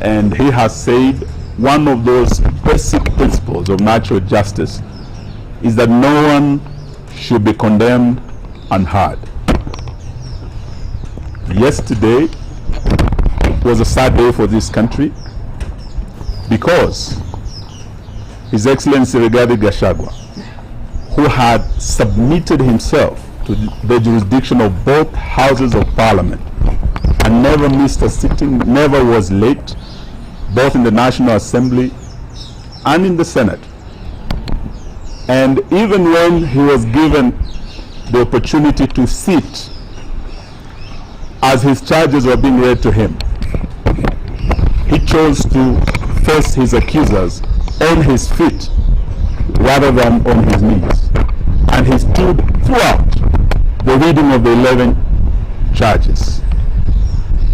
And he has said one of those basic principles of natural justice is that no one should be condemned unheard. Yesterday was a sad day for this country because His Excellency Rigathi Gachagua, who had submitted himself to the jurisdiction of both houses of parliament and never missed a sitting, never was late, both in the National Assembly and in the Senate. And even when he was given the opportunity to sit as his charges were being read to him, he chose to face his accusers on his feet rather than on his knees. And he stood throughout the reading of the 11 charges.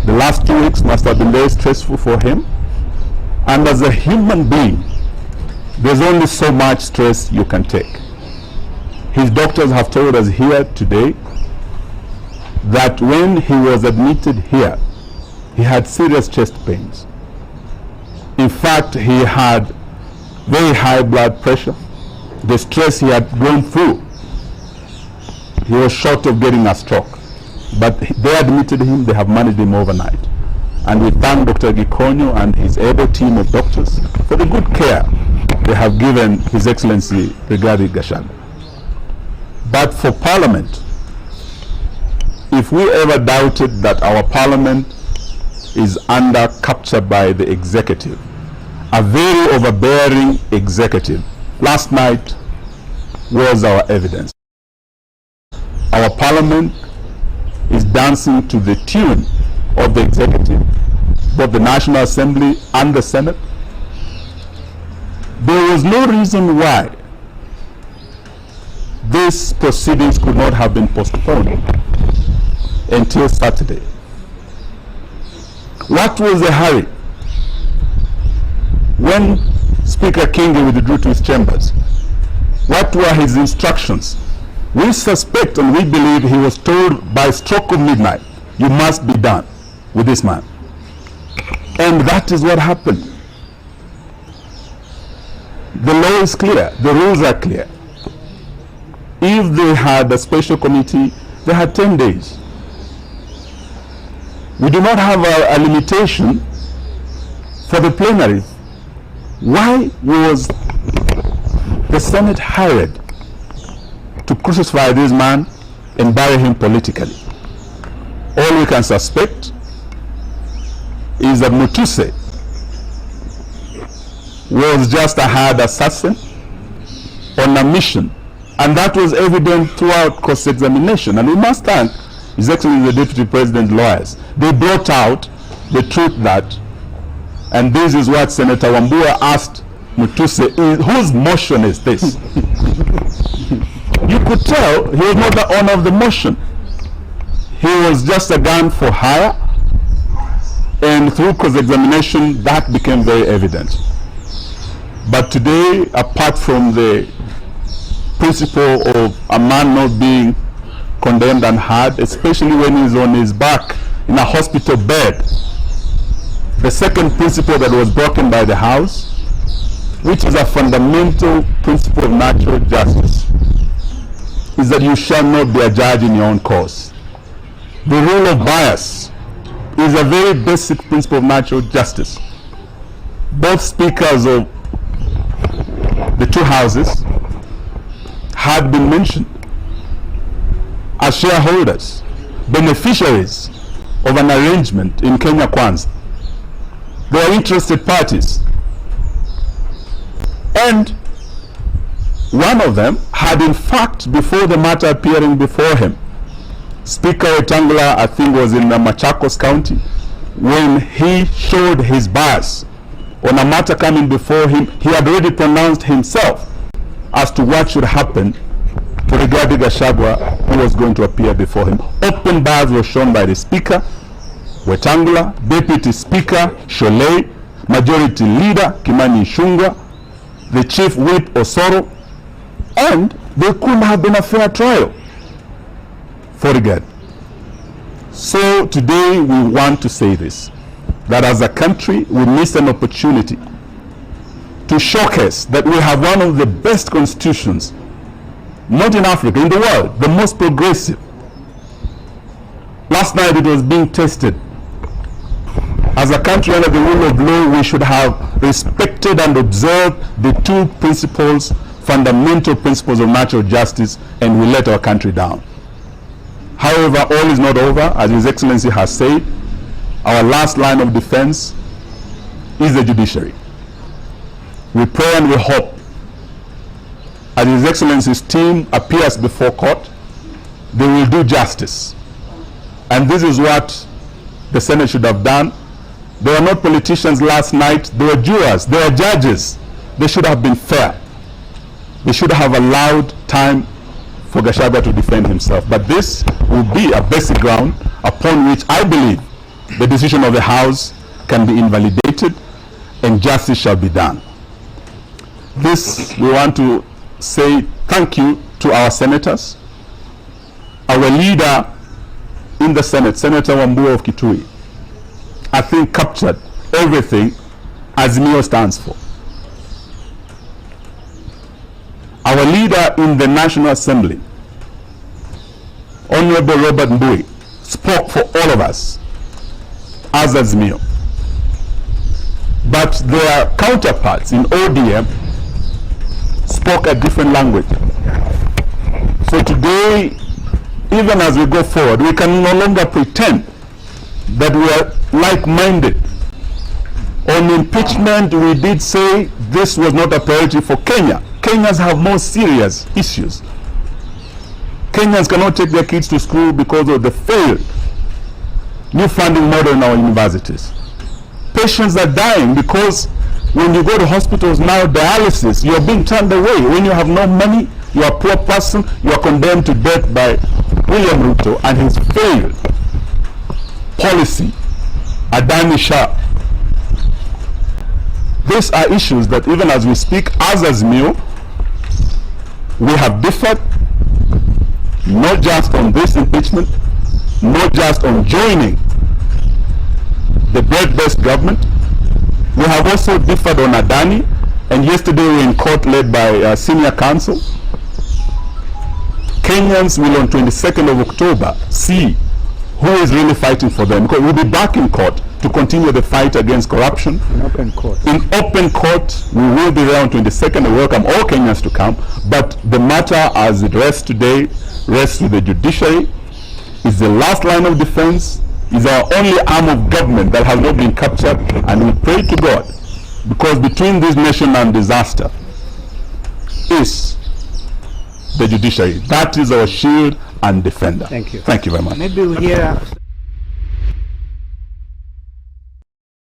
The last 2 weeks must have been very stressful for him. And as a human being, there's only so much stress you can take. His doctors have told us here today that when he was admitted here, he had serious chest pains. In fact, he had very high blood pressure. The stress he had gone through, he was short of getting a stroke. But they admitted him, they have managed him overnight. And we thank Dr. Gikonyo and his able team of doctors for the good care they have given His Excellency Rigathi Gachagua. But for Parliament, if we ever doubted that our Parliament is under capture by the executive, a very overbearing executive, last night was our evidence. Our Parliament is dancing to the tune of the executive, both the National Assembly and the Senate. There was no reason why these proceedings could not have been postponed until Saturday. What was the hurry? When Speaker Kingi withdrew to his chambers, what were his instructions? We suspect and we believe he was told by stroke of midnight, you must be done with this man. And that is what happened. The law is clear, the rules are clear. If they had a special committee, they had 10 days. We do not have a limitation for the plenary. Why was the Senate hired to crucify this man and bury him politically? All we can suspect is that Mutuse was just a hired assassin on a mission, and that was evident throughout cross-examination. And we must thank His Excellency the Deputy President lawyers. They brought out the truth that, and this is what Senator Wambua asked Mutuse, whose motion is this? You could tell he was not the owner of the motion. He was just a gun for hire, and through cross-examination that became very evident. But today, apart from the principle of a man not being condemned unheard, especially when he's on his back in a hospital bed, the second principle that was broken by the House, which is a fundamental principle of natural justice, is that you shall not be a judge in your own cause. The rule of bias is a very basic principle of natural justice. Both speakers of the two houses had been mentioned as shareholders, beneficiaries of an arrangement in Kenya Kwanza. They are interested parties. And one of them had, in fact, before the matter appearing before him, Speaker Wetangula, I think, was in Machakos County, when he showed his bias on a matter coming before him, he had already pronounced himself as to what should happen to Rigathi Gachagua, who was going to appear before him. Open bias was shown by the Speaker, Wetangula, Deputy Speaker, Sholei, Majority Leader, Kimani Ichung'wah, the Chief Whip, Osoro, and there couldn't have been a fair trial for Rigathi. So today we want to say this. that as a country we missed an opportunity to showcase that we have one of the best constitutions, not in Africa, in the world, the most progressive. Last night it was being tested. As a country under the rule of law, we should have respected and observed the two principles, fundamental principles of natural justice, and we let our country down. However, all is not over. As His Excellency has said, our last line of defense is the judiciary. We pray and we hope, as His Excellency's team appears before court, they will do justice. And this is what the Senate should have done. They were not politicians last night. They were jurors. They were judges. They should have been fair. They should have allowed time for Gachagua to defend himself. But this will be a basic ground upon which I believe the decision of the House can be invalidated and justice shall be done. This, we want to say thank you to our senators. Our leader in the Senate, Senator Wambua of Kitui, I think captured everything Azimio stands for. Our leader in the National Assembly, Honorable Robert Mbui, spoke for all of us as Azimio. But their counterparts in ODM spoke a different language. So today, even as we go forward, we can no longer pretend that we are like-minded. On impeachment, we did say this was not a priority for Kenya. Kenyans have more serious issues. Kenyans cannot take their kids to school because of the failed new funding model in our universities. Patients are dying because when you go to hospitals now, dialysis, you're being turned away. When you have no money, you're a poor person, you are condemned to death by William Ruto and his failed policy, Adani Shah. These are issues that even as we speak as Azimio, we have differed, not just on this impeachment, not just on joining the broad-based government. We have also differed on Adani, and yesterday we were in court led by senior counsel. Kenyans will on 22nd of October see who is really fighting for them, because we'll be back in court to continue the fight against corruption. In open court. In open court, we will be there on 22nd. We welcome all Kenyans to come, but the matter as it rests today rests with the judiciary. It's the last line of defense, is our only arm of government that has not been captured, and we pray to God, because between this nation and disaster is the judiciary. That is our shield and defender. Thank you. Thank you very much. Maybe we hear